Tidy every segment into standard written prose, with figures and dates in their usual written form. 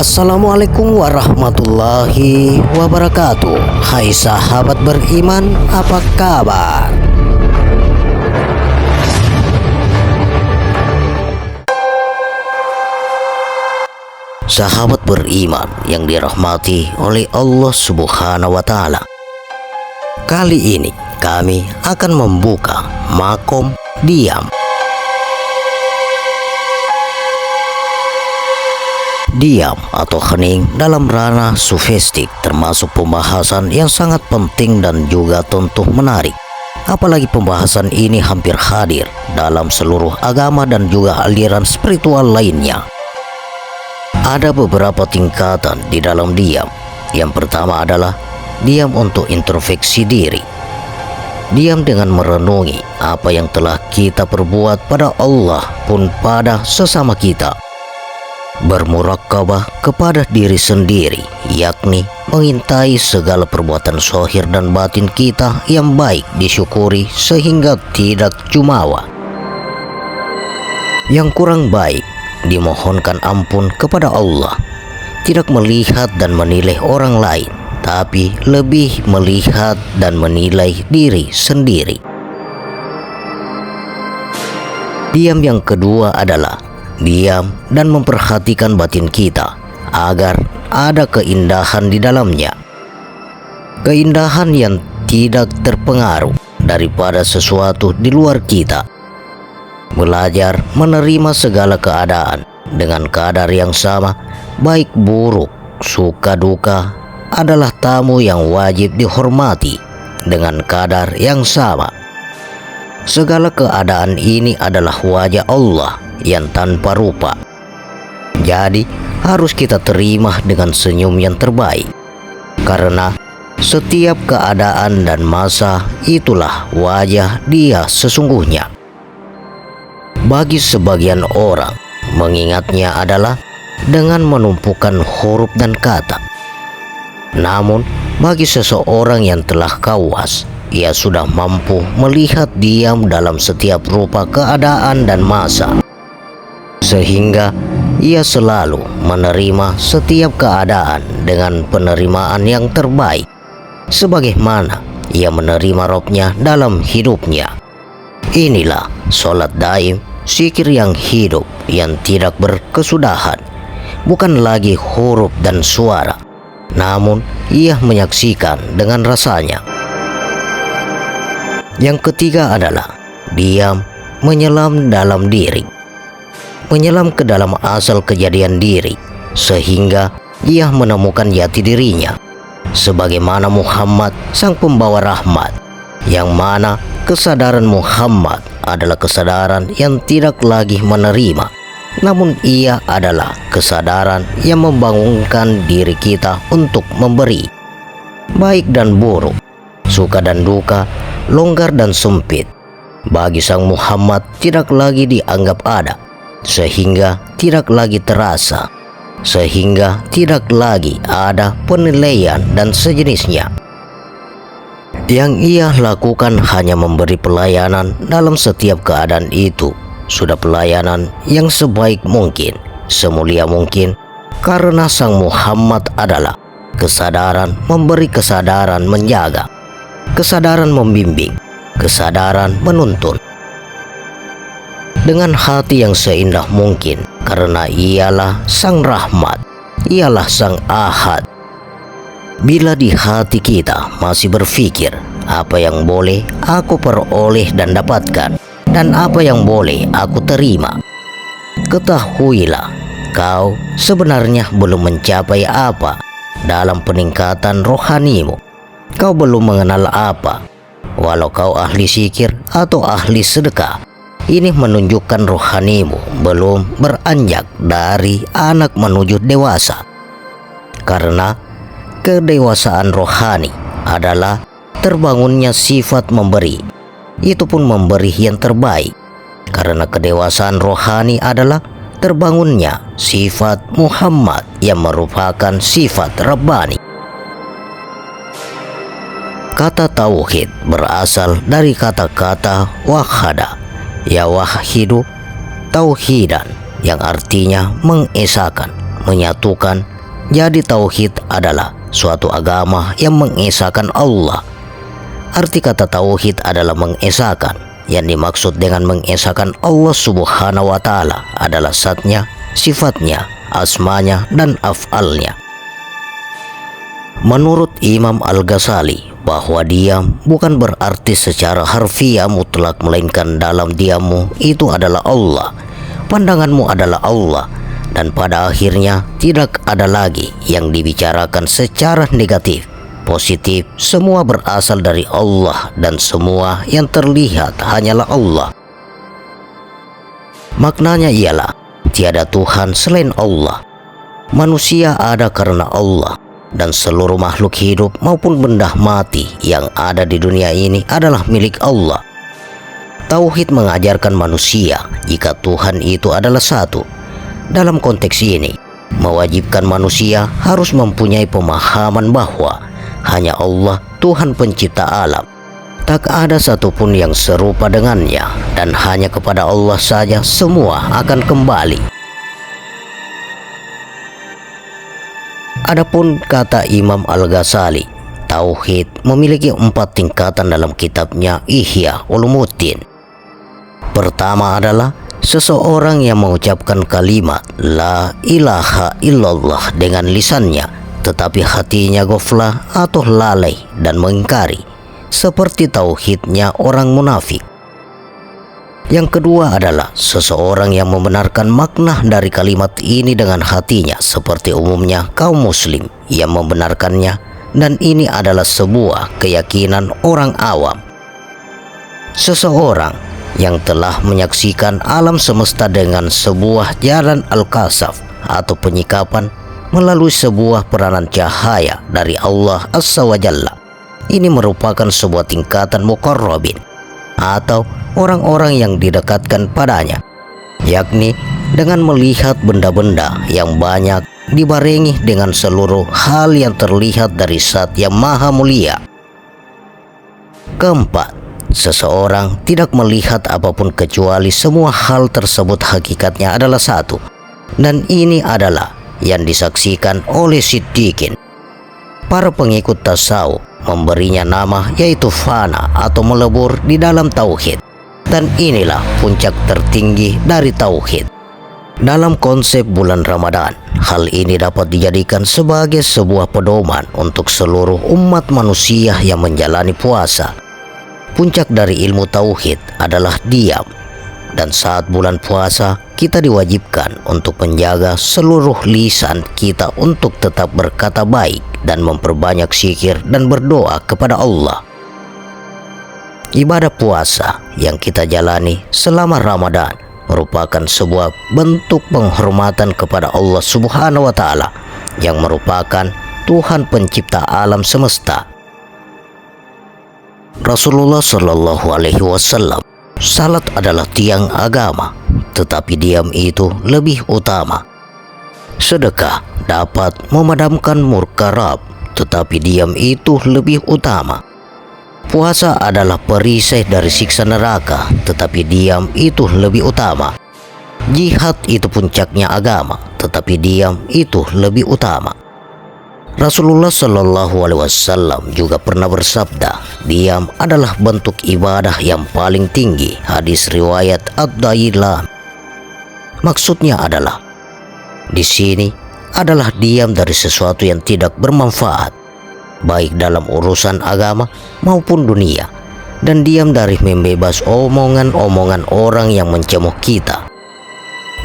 Assalamualaikum warahmatullahi wabarakatuh. Hai sahabat beriman, apa kabar? Sahabat beriman yang dirahmati oleh Allah Subhanahu wa Ta'ala, kali ini kami akan membuka makom diam. Diam atau hening dalam ranah sufistik termasuk pembahasan yang sangat penting dan juga tentu menarik. Apalagi pembahasan ini hampir hadir dalam seluruh agama dan juga aliran spiritual lainnya. Ada beberapa tingkatan di dalam diam. Yang pertama adalah diam untuk introspeksi diri. Diam dengan merenungi apa yang telah kita perbuat pada Allah pun pada sesama kita. Bermurakabah kepada diri sendiri, yakni mengintai segala perbuatan zahir dan batin kita yang baik disyukuri sehingga tidak jumawa. Yang kurang baik dimohonkan ampun kepada Allah. Tidak melihat dan menilai orang lain, tapi lebih melihat dan menilai diri sendiri. Diam yang kedua adalah diam dan memperhatikan batin kita agar ada keindahan di dalamnya. Keindahan yang tidak terpengaruh daripada sesuatu di luar kita. Belajar menerima segala keadaan dengan kadar yang sama, baik buruk, suka duka adalah tamu yang wajib dihormati dengan kadar yang sama. Segala keadaan ini adalah wajah Allah yang tanpa rupa. Jadi harus kita terima dengan senyum yang terbaik. Karena setiap keadaan dan masa itulah wajah Dia sesungguhnya. Bagi sebagian orang, mengingatnya adalah dengan menumpukan huruf dan kata. Namun bagi seseorang yang telah kawas, ia sudah mampu melihat diam dalam setiap rupa keadaan dan masa. Sehingga ia selalu menerima setiap keadaan dengan penerimaan yang terbaik, sebagaimana ia menerima Robnya dalam hidupnya. Inilah sholat daim, zikir yang hidup, yang tidak berkesudahan. Bukan lagi huruf dan suara, namun ia menyaksikan dengan rasanya. Yang ketiga adalah diam menyelam dalam diri. Menyelam ke dalam asal kejadian diri, sehingga ia menemukan jati dirinya. Sebagaimana Muhammad sang pembawa rahmat, yang mana kesadaran Muhammad adalah kesadaran yang tidak lagi menerima, namun ia adalah kesadaran yang membangunkan diri kita untuk memberi. Baik dan buruk, suka dan duka, longgar dan sempit, bagi sang Muhammad tidak lagi dianggap ada, sehingga tidak lagi terasa, sehingga tidak lagi ada penilaian dan sejenisnya. Yang ia lakukan hanya memberi pelayanan dalam setiap keadaan itu. Sudah pelayanan yang sebaik mungkin, semulia mungkin, karena sang Muhammad adalah kesadaran memberi, kesadaran menjaga, kesadaran membimbing, kesadaran menuntun. Dengan hati yang seindah mungkin, karena ialah sang rahmat, ialah sang ahad. Bila di hati kita masih berpikir, apa yang boleh aku peroleh dan dapatkan, dan apa yang boleh aku terima, ketahuilah kau sebenarnya belum mencapai apa dalam peningkatan rohanimu. Kau belum mengenal apa, walau kau ahli zikir atau ahli sedekah. Ini menunjukkan rohanimu belum beranjak dari anak menuju dewasa. Karena kedewasaan rohani adalah terbangunnya sifat memberi. Itu pun memberi yang terbaik. Karena kedewasaan rohani adalah terbangunnya sifat Muhammad yang merupakan sifat Rabbani. Kata tauhid berasal dari kata-kata wahada, ya wahidu, tauhidan, yang artinya mengesahkan, menyatukan, Jadi tauhid adalah suatu agama yang mengesahkan Allah. Arti kata tauhid adalah mengesahkan. Yang dimaksud dengan mengesahkan Allah Subhanahu wa Ta'ala adalah zatnya, sifatnya, asmanya, dan af'alnya. Menurut Imam Al-Ghazali, bahwa diam bukan berarti secara harfiah mutlak, melainkan dalam diammu itu adalah Allah, pandanganmu adalah Allah, dan pada akhirnya tidak ada lagi yang dibicarakan secara negatif. Positif, semua berasal dari Allah dan semua yang terlihat hanyalah Allah. Maknanya ialah tiada Tuhan selain Allah. Manusia ada karena Allah, dan seluruh makhluk hidup maupun benda mati yang ada di dunia ini adalah milik Allah. Tauhid mengajarkan manusia jika Tuhan itu adalah satu. Dalam konteks ini, mewajibkan manusia harus mempunyai pemahaman bahwa hanya Allah Tuhan pencipta alam. Tak ada satupun yang serupa dengannya, dan hanya kepada Allah saja semua akan kembali. Adapun kata Imam Al-Ghazali, tauhid memiliki 4 tingkatan dalam kitabnya Ihya Ulumuddin. Pertama adalah seseorang yang mengucapkan kalimat La ilaha illallah dengan lisannya, tetapi hatinya ghaflah atau lalai dan mengingkari, seperti tauhidnya orang munafik. Yang kedua adalah seseorang yang membenarkan makna dari kalimat ini dengan hatinya, seperti umumnya kaum muslim yang membenarkannya, dan ini adalah sebuah keyakinan orang awam. Seseorang yang telah menyaksikan alam semesta dengan sebuah jalan al-kasaf atau penyikapan melalui sebuah peranan cahaya dari Allah Azza wa Jalla. Ini merupakan sebuah tingkatan muqarrabin atau orang-orang yang didekatkan padanya, yakni dengan melihat benda-benda yang banyak dibarengi dengan seluruh hal yang terlihat dari Zat yang Maha Mulia. Keempat, seseorang tidak melihat apapun kecuali semua hal tersebut hakikatnya adalah satu, dan ini adalah yang disaksikan oleh Siddiqin. Para pengikut tasawuf memberinya nama yaitu fana atau melebur di dalam tauhid, dan inilah puncak tertinggi dari tauhid. Dalam konsep bulan Ramadan, hal ini dapat dijadikan sebagai sebuah pedoman untuk seluruh umat manusia yang menjalani puasa. Puncak dari ilmu tauhid adalah diam, dan saat bulan puasa kita diwajibkan untuk menjaga seluruh lisan kita untuk tetap berkata baik dan memperbanyak zikir dan berdoa kepada Allah. Ibadah puasa yang kita jalani selama Ramadan merupakan sebuah bentuk penghormatan kepada Allah Subhanahu wa Ta'ala yang merupakan Tuhan pencipta alam semesta. Rasulullah Shallallahu Alaihi Wasallam, salat adalah tiang agama, tetapi diam itu lebih utama. Sedekah dapat memadamkan murka Rabb, tetapi diam itu lebih utama. Puasa adalah perisai dari siksa neraka, tetapi diam itu lebih utama. Jihad itu puncaknya agama, tetapi diam itu lebih utama. Rasulullah Shallallahu Alaihi Wasallam juga pernah bersabda, diam adalah bentuk ibadah yang paling tinggi. Hadis riwayat Ad-Dailami. Maksudnya adalah, di sini adalah diam dari sesuatu yang tidak bermanfaat, baik dalam urusan agama maupun dunia, dan diam dari membebas omongan-omongan orang yang mencemooh kita.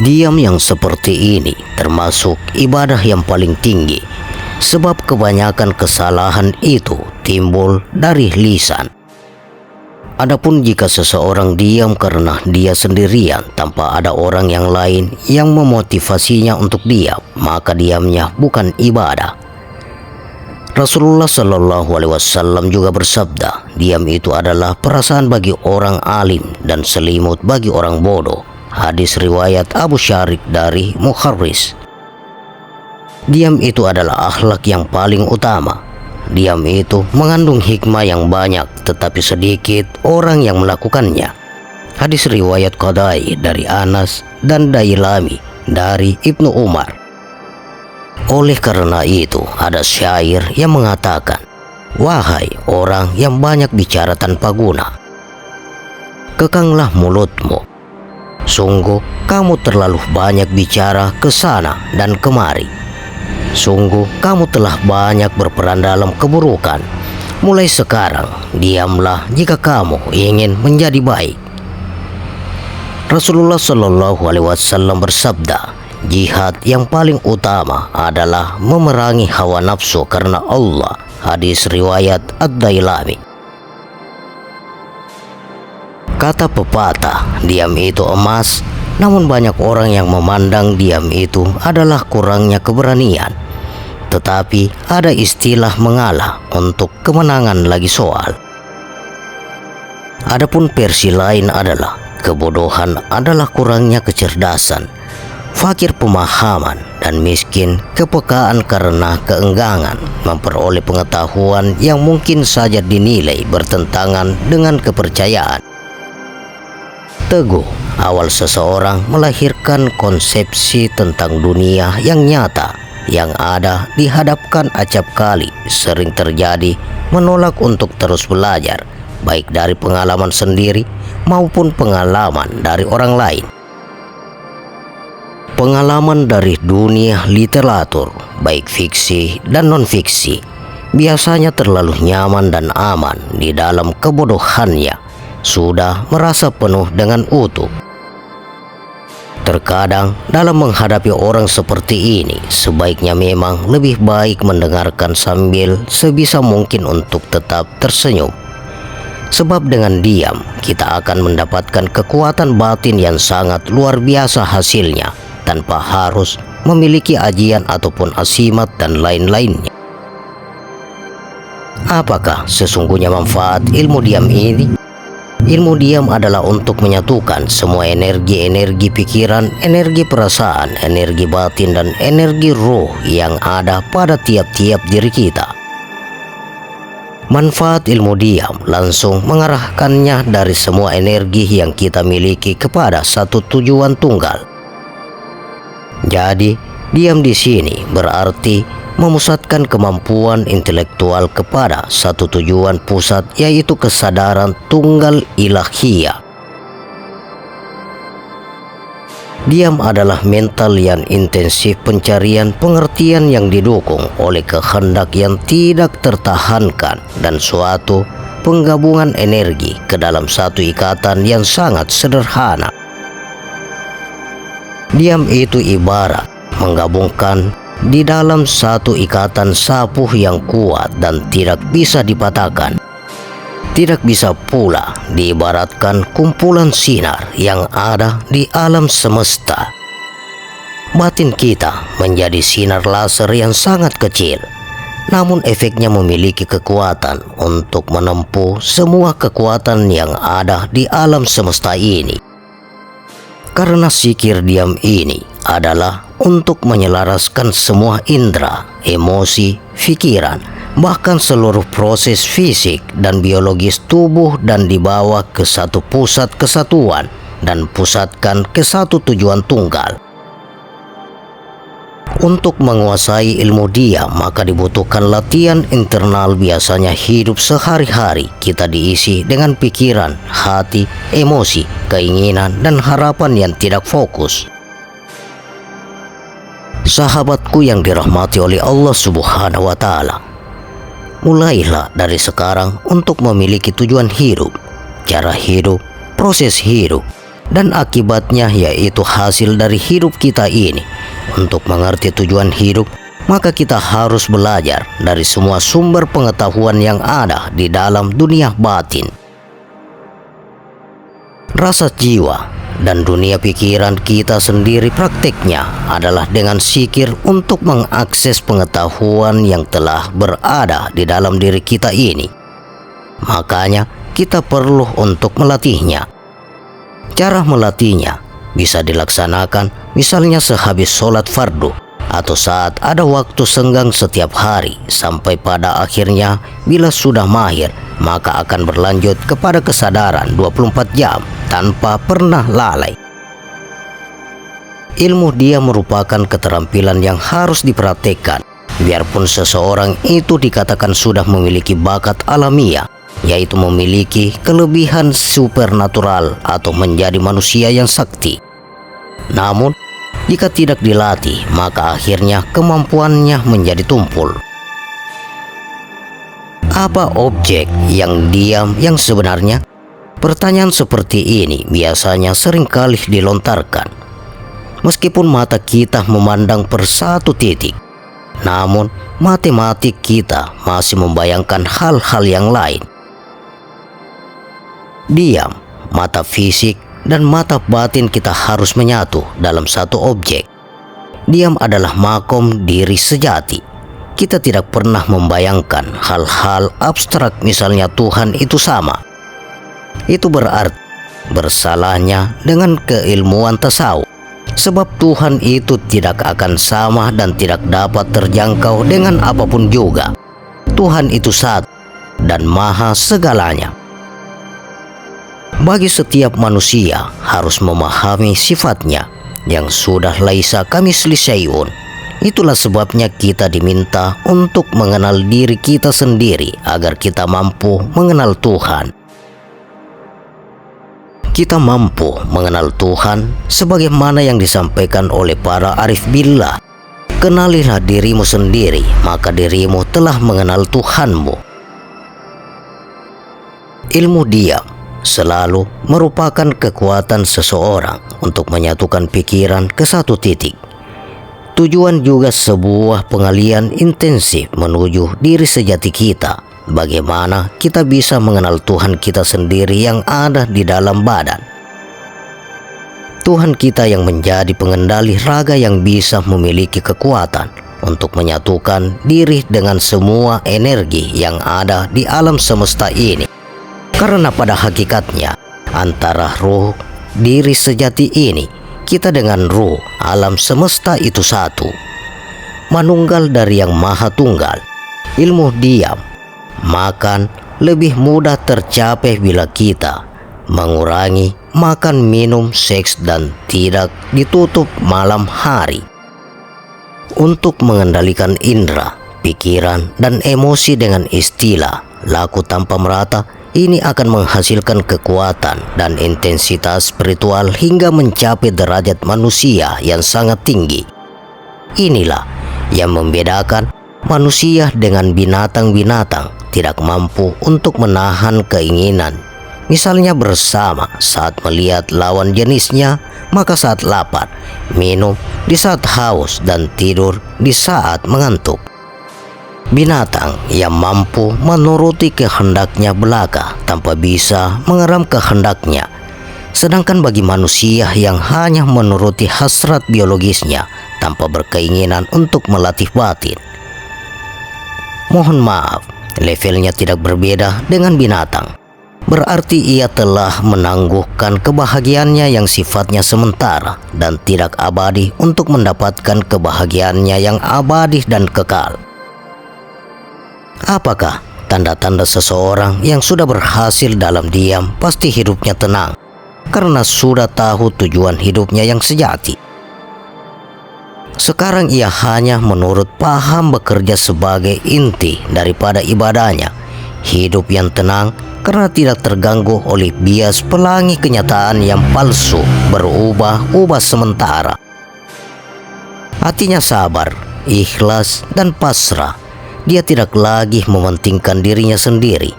Diam yang seperti ini termasuk ibadah yang paling tinggi, sebab kebanyakan kesalahan itu timbul dari lisan. Adapun jika seseorang diam karena dia sendirian tanpa ada orang yang lain yang memotivasinya untuk diam, maka diamnya bukan ibadah. Rasulullah Shallallahu Alaihi Wasallam juga bersabda, diam itu adalah perasaan bagi orang alim dan selimut bagi orang bodoh. Hadis riwayat Abu Syarik dari Mukharris. Diam itu adalah akhlak yang paling utama. Diam itu mengandung hikmah yang banyak, tetapi sedikit orang yang melakukannya. Hadis riwayat Qadai dari Anas dan Dailami dari Ibnu Umar. Oleh karena itu, ada syair yang mengatakan, "Wahai orang yang banyak bicara tanpa guna, kekanglah mulutmu. Sungguh kamu terlalu banyak bicara ke sana dan kemari. Sungguh kamu telah banyak berperan dalam keburukan. Mulai sekarang, diamlah jika kamu ingin menjadi baik." Rasulullah Shallallahu Alaihi Wasallam bersabda, "Jihad yang paling utama adalah memerangi hawa nafsu karena Allah." Hadis riwayat Ad-Dailami. Kata pepatah, diam itu emas, namun banyak orang yang memandang diam itu adalah kurangnya keberanian. Tetapi ada istilah mengalah untuk kemenangan lagi soal. Adapun versi lain adalah kebodohan adalah kurangnya kecerdasan, fakir pemahaman, dan miskin kepekaan karena keenggangan memperoleh pengetahuan yang mungkin saja dinilai bertentangan dengan kepercayaan. Teguh, awal seseorang melahirkan konsepsi tentang dunia yang nyata, yang ada dihadapkan acap kali sering terjadi menolak untuk terus belajar, baik dari pengalaman sendiri maupun pengalaman dari orang lain. Pengalaman dari dunia literatur, baik fiksi dan non-fiksi, biasanya terlalu nyaman dan aman di dalam kebodohannya, sudah merasa penuh dengan utuh. Terkadang dalam menghadapi orang seperti ini, sebaiknya memang lebih baik mendengarkan sambil sebisa mungkin untuk tetap tersenyum. Sebab dengan diam, kita akan mendapatkan kekuatan batin yang sangat luar biasa hasilnya, tanpa harus memiliki ajian ataupun asimat dan lain-lainnya. Apakah sesungguhnya manfaat ilmu diam ini? Ilmu diam adalah untuk menyatukan semua energi-energi pikiran, energi perasaan, energi batin, dan energi roh yang ada pada tiap-tiap diri kita. Manfaat ilmu diam langsung mengarahkannya dari semua energi yang kita miliki kepada satu tujuan tunggal. Jadi, diam di sini berarti memusatkan kemampuan intelektual kepada satu tujuan pusat, yaitu kesadaran tunggal ilahiyah. Diam adalah mental yang intensif pencarian pengertian yang didukung oleh kehendak yang tidak tertahankan dan suatu penggabungan energi ke dalam satu ikatan yang sangat sederhana. Diam itu ibarat menggabungkan di dalam satu ikatan sapuh yang kuat dan tidak bisa dipatahkan. Tidak bisa pula diibaratkan kumpulan sinar yang ada di alam semesta. Batin kita menjadi sinar laser yang sangat kecil, namun efeknya memiliki kekuatan untuk menempuh semua kekuatan yang ada di alam semesta ini. Karena sikir diam ini adalah untuk menyelaraskan semua indera, emosi, pikiran, bahkan seluruh proses fisik dan biologis tubuh, dan dibawa ke satu pusat kesatuan dan pusatkan ke satu tujuan tunggal. Untuk menguasai ilmu diam, maka dibutuhkan latihan internal. Biasanya hidup sehari-hari kita diisi dengan pikiran, hati, emosi, keinginan, dan harapan yang tidak fokus. Sahabatku yang dirahmati oleh Allah Subhanahu wa Ta'ala, mulailah dari sekarang untuk memiliki tujuan hidup, cara hidup, proses hidup, dan akibatnya, yaitu hasil dari hidup kita ini. Untuk mengerti tujuan hidup, maka kita harus belajar dari semua sumber pengetahuan yang ada di dalam dunia batin. Rasa jiwa dan dunia pikiran kita sendiri prakteknya adalah dengan zikir untuk mengakses pengetahuan yang telah berada di dalam diri kita ini. Makanya kita perlu untuk melatihnya. Cara melatihnya bisa dilaksanakan misalnya sehabis sholat fardu atau saat ada waktu senggang setiap hari, sampai pada akhirnya bila sudah mahir maka akan berlanjut kepada kesadaran 24 jam tanpa pernah lalai. ilmu diam merupakan keterampilan yang harus dipraktekkan. Biarpun seseorang itu dikatakan sudah memiliki bakat alamiah, yaitu memiliki kelebihan supernatural atau menjadi manusia yang sakti. Namun, jika tidak dilatih, maka akhirnya kemampuannya menjadi tumpul. Apa objek yang diam yang sebenarnya? Pertanyaan seperti ini biasanya seringkali dilontarkan. Meskipun mata kita memandang per satu titik, namun matematik kita masih membayangkan hal-hal yang lain. Diam, mata fisik dan mata batin kita harus menyatu dalam satu objek. Diam adalah makom diri sejati. Kita tidak pernah membayangkan hal-hal abstrak, misalnya Tuhan itu sama. Itu berarti bersalahnya dengan keilmuan tasawuf. Sebab Tuhan itu tidak akan sama dan tidak dapat terjangkau dengan apapun juga. Tuhan itu satu dan maha segalanya. Bagi setiap manusia harus memahami sifatnya yang sudah laisa kamisli syai'un. Itulah sebabnya kita diminta untuk mengenal diri kita sendiri agar kita mampu mengenal Tuhan. Kita mampu mengenal Tuhan sebagaimana yang disampaikan oleh para arif billah. Kenalilah dirimu sendiri, maka dirimu telah mengenal Tuhanmu. Ilmu diam selalu merupakan kekuatan seseorang untuk menyatukan pikiran ke satu titik. Tujuan juga sebuah pengalian intensif menuju diri sejati kita. Bagaimana kita bisa mengenal Tuhan kita sendiri yang ada di dalam badan. Tuhan kita yang menjadi pengendali raga yang bisa memiliki kekuatan untuk menyatukan diri dengan semua energi yang ada di alam semesta ini. Karena pada hakikatnya antara ruh diri sejati ini, kita dengan ruh alam semesta itu satu, manunggal dari yang maha tunggal. Ilmu diam makan lebih mudah tercapai bila kita mengurangi makan, minum, seks dan tidak ditutup malam hari. Untuk mengendalikan indera, pikiran dan emosi dengan istilah laku tanpa merata, ini akan menghasilkan kekuatan dan intensitas spiritual hingga mencapai derajat manusia yang sangat tinggi. Inilah yang membedakan manusia dengan binatang-binatang tidak mampu untuk menahan keinginan. Misalnya bersama saat melihat lawan jenisnya, maka saat lapar, minum di saat haus dan tidur di saat mengantuk. Binatang yang mampu menuruti kehendaknya belaka tanpa bisa mengeram kehendaknya. Sedangkan bagi manusia yang hanya menuruti hasrat biologisnya tanpa berkeinginan untuk melatih batin, mohon maaf, levelnya tidak berbeda dengan binatang. Berarti ia telah menangguhkan kebahagiaannya yang sifatnya sementara dan tidak abadi untuk mendapatkan kebahagiaannya yang abadi dan kekal. Apakah tanda-tanda seseorang yang sudah berhasil dalam diam? Pasti hidupnya tenang, karena sudah tahu tujuan hidupnya yang sejati. Sekarang ia hanya menurut paham bekerja sebagai inti daripada ibadahnya. Hidup yang tenang karena tidak terganggu oleh bias pelangi kenyataan yang palsu, berubah-ubah sementara. Hatinya sabar, ikhlas dan pasrah. Dia tidak lagi mementingkan dirinya sendiri,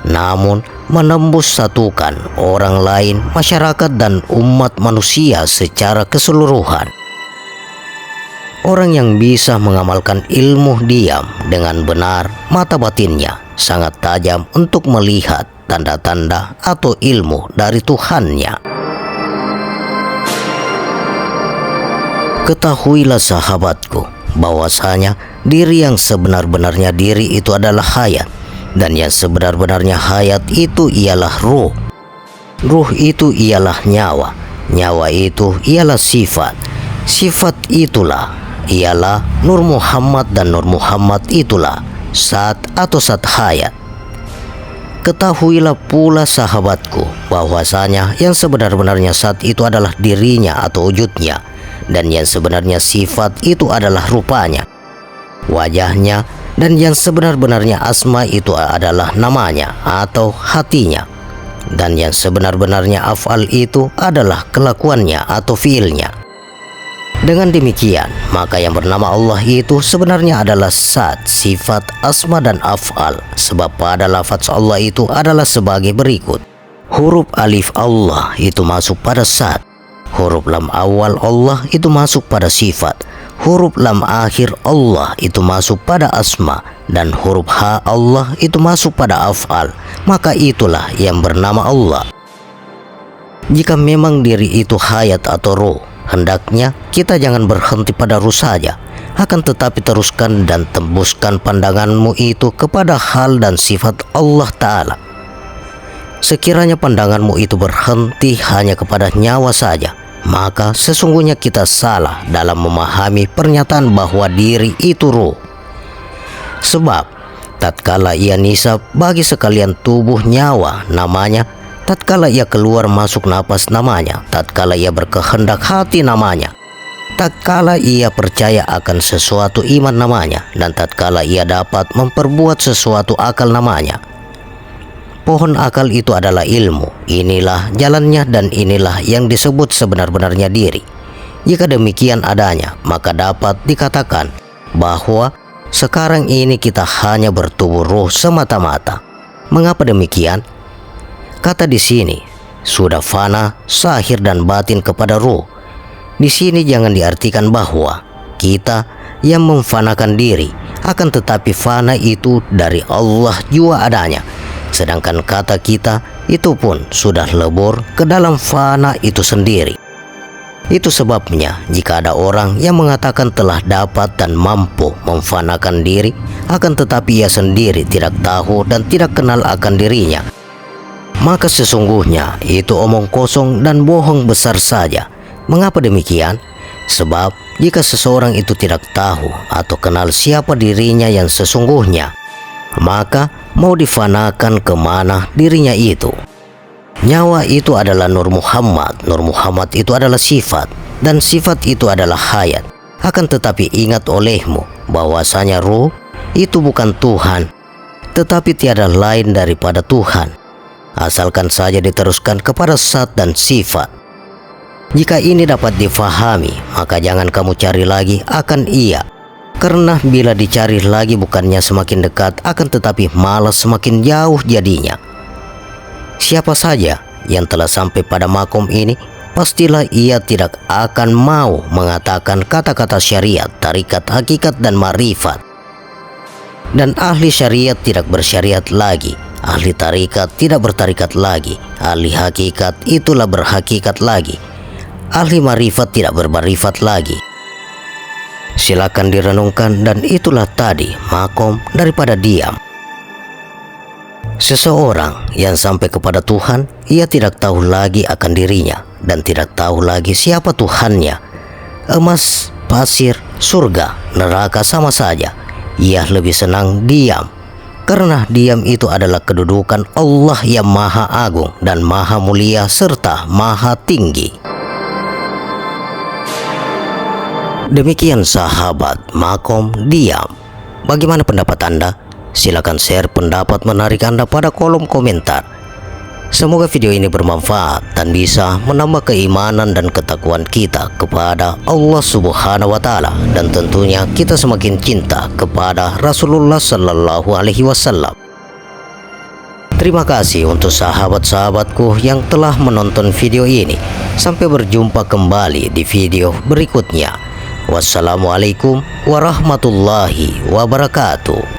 namun menembus satukan orang lain, masyarakat dan umat manusia secara keseluruhan. Orang yang bisa mengamalkan ilmu diam dengan benar, mata batinnya sangat tajam untuk melihat tanda-tanda atau ilmu dari Tuhannya. Ketahuilah sahabatku, bahwasanya diri yang sebenar-benarnya diri itu adalah hayat, dan yang sebenar-benarnya hayat itu ialah ruh. Ruh itu ialah nyawa, nyawa itu ialah sifat, sifat itulah ialah Nur Muhammad, dan Nur Muhammad itulah Zat atau Zat hayat. Ketahuilah pula sahabatku, bahwasanya yang sebenar-benarnya Zat itu adalah dirinya atau wujudnya, dan yang sebenarnya sifat itu adalah rupanya, wajahnya, dan yang sebenar-benarnya asma itu adalah namanya atau hatinya, dan yang sebenar-benarnya af'al itu adalah kelakuannya atau fiilnya. Dengan demikian, maka yang bernama Allah itu sebenarnya adalah zat, sifat, asma, dan af'al. Sebab pada lafaz Allah itu adalah sebagai berikut. Huruf alif Allah itu masuk pada zat. Huruf lam awal Allah itu masuk pada sifat. Huruf lam akhir Allah itu masuk pada asma. Dan huruf ha Allah itu masuk pada af'al. Maka itulah yang bernama Allah. Jika memang diri itu hayat atau roh, hendaknya kita jangan berhenti pada ruh saja, akan tetapi teruskan dan tembuskan pandanganmu itu kepada hal dan sifat Allah Ta'ala. Sekiranya pandanganmu itu berhenti hanya kepada nyawa saja, maka sesungguhnya kita salah dalam memahami pernyataan bahwa diri itu ruh. Sebab tatkala ia nisab bagi sekalian tubuh nyawa namanya, tatkala ia keluar masuk napas namanya, tatkala ia berkehendak hati namanya, tatkala ia percaya akan sesuatu iman namanya, dan tatkala ia dapat memperbuat sesuatu akal namanya. Pohon akal itu adalah ilmu. Inilah jalannya dan inilah yang disebut sebenar-benarnya diri. Jika demikian adanya, maka dapat dikatakan bahwa sekarang ini kita hanya bertubuh ruh semata-mata. Mengapa demikian? Kata di sini sudah fana, zahir dan batin kepada ruh. Di sini jangan diartikan bahwa kita yang memfanakan diri, akan tetapi fana itu dari Allah jua adanya. Sedangkan kata kita itu pun sudah lebur ke dalam fana itu sendiri. Itu sebabnya jika ada orang yang mengatakan telah dapat dan mampu memfanakan diri, akan tetapi ia sendiri tidak tahu dan tidak kenal akan dirinya, maka sesungguhnya itu omong kosong dan bohong besar saja. Mengapa demikian? Sebab jika seseorang itu tidak tahu atau kenal siapa dirinya yang sesungguhnya, maka mau difanakan kemana dirinya itu? Nyawa itu adalah Nur Muhammad. Nur Muhammad itu adalah sifat, dan sifat itu adalah hayat. Akan tetapi ingat olehmu bahwasanya ruh itu bukan Tuhan, tetapi tiada lain daripada Tuhan, asalkan saja diteruskan kepada zat dan sifat. Jika ini dapat difahami, maka jangan kamu cari lagi akan ia, karena bila dicari lagi bukannya semakin dekat, akan tetapi malah semakin jauh jadinya. Siapa saja yang telah sampai pada makom ini, pastilah ia tidak akan mau mengatakan kata-kata syariat, tarikat, hakikat, dan marifat. Dan ahli syariat tidak bersyariat lagi, ahli tarikat tidak bertarikat lagi, ahli hakikat itulah berhakikat lagi, ahli marifat tidak bermarifat lagi. Silakan direnungkan, dan itulah tadi makom daripada diam. Seseorang yang sampai kepada Tuhan, ia tidak tahu lagi akan dirinya dan tidak tahu lagi siapa Tuhannya. Emas, pasir, surga, neraka sama saja. Ia lebih senang diam, karena diam itu adalah kedudukan Allah yang maha agung dan maha mulia serta maha tinggi. Demikian sahabat makom diam. Bagaimana pendapat Anda? Silakan share pendapat menarik Anda pada kolom komentar. Semoga video ini bermanfaat dan bisa menambah keimanan dan ketakwaan kita kepada Allah Subhanahu wa Ta'ala, dan tentunya kita semakin cinta kepada Rasulullah Sallallahu Alaihi Wasallam. Terima kasih untuk sahabat-sahabatku yang telah menonton video ini. Sampai berjumpa kembali di video berikutnya. Wassalamualaikum warahmatullahi wabarakatuh.